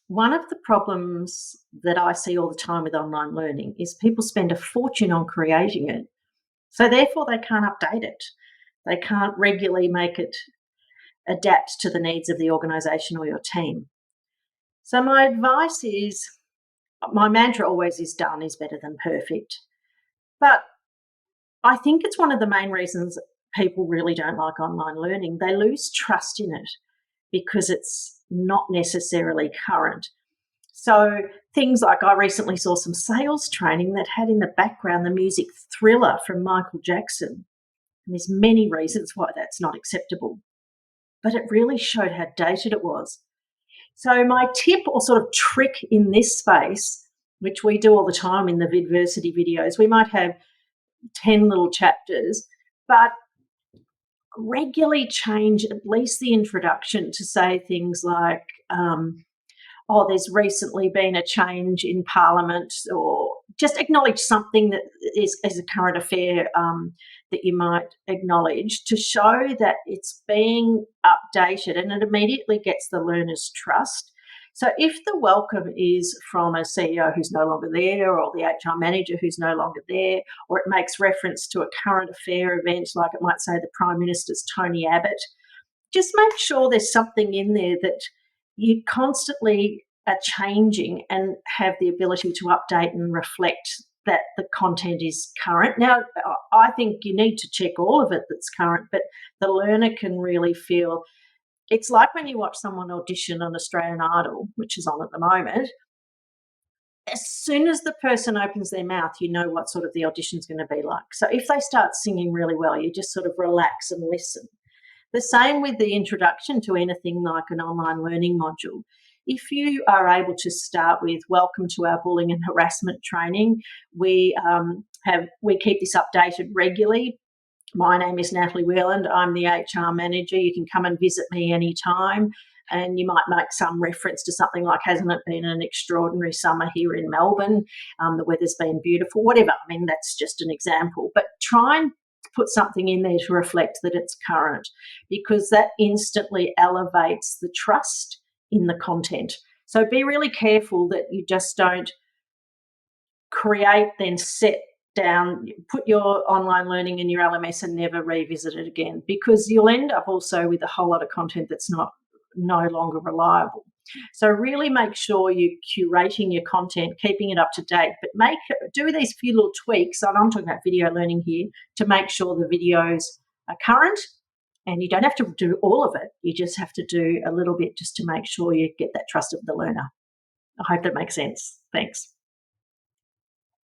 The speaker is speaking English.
One of the problems that I see all the time with online learning is people spend a fortune on creating it. So therefore they can't update it. They can't regularly make it adapt to the needs of the organisation or your team. So my advice is my mantra always is done is better than perfect. But I think it's one of the main reasons people really don't like online learning. They lose trust in it because it's not necessarily current. So things like I recently saw some sales training that had in the background the music Thriller from Michael Jackson. And there's many reasons why that's not acceptable, but it really showed how dated it was. So my tip or sort of trick in this space, which we do all the time in the Vidversity videos, we might have 10 little chapters, but regularly change at least the introduction to say things like, there's recently been a change in Parliament, or just acknowledge something that is a current affair that you might acknowledge to show that it's being updated, and it immediately gets the learner's trust. So if the welcome is from a CEO who's no longer there, or the HR manager who's no longer there, or it makes reference to a current affair event, like it might say the Prime Minister's Tony Abbott, just make sure there's something in there that you constantly are changing and have the ability to update and reflect that the content is current. Now, I think you need to check all of it that's current, but the learner can really feel it's like when you watch someone audition on Australian Idol, which is on at the moment. As soon as the person opens their mouth, you know what sort of the audition's going to be like. So if they start singing really well, you just sort of relax and listen. The same with the introduction to anything like an online learning module. If you are able to start with welcome to our bullying and harassment training, we keep this updated regularly. My name is Natalie Wheeland. I'm the HR manager. You can come and visit me anytime. And you might make some reference to something like, hasn't it been an extraordinary summer here in Melbourne? The weather's been beautiful, whatever. I mean, that's just an example. But try and put something in there to reflect that it's current, because that instantly elevates the trust in the content. So be really careful that you just don't create, then set down, put your online learning in your LMS and never revisit it again, because you'll end up also with a whole lot of content that's no longer reliable. So really make sure you're curating your content, keeping it up to date, but do these few little tweaks, and I'm talking about video learning here, to make sure the videos are current. And you don't have to do all of it. You just have to do a little bit just to make sure you get that trust of the learner. I hope that makes sense. Thanks.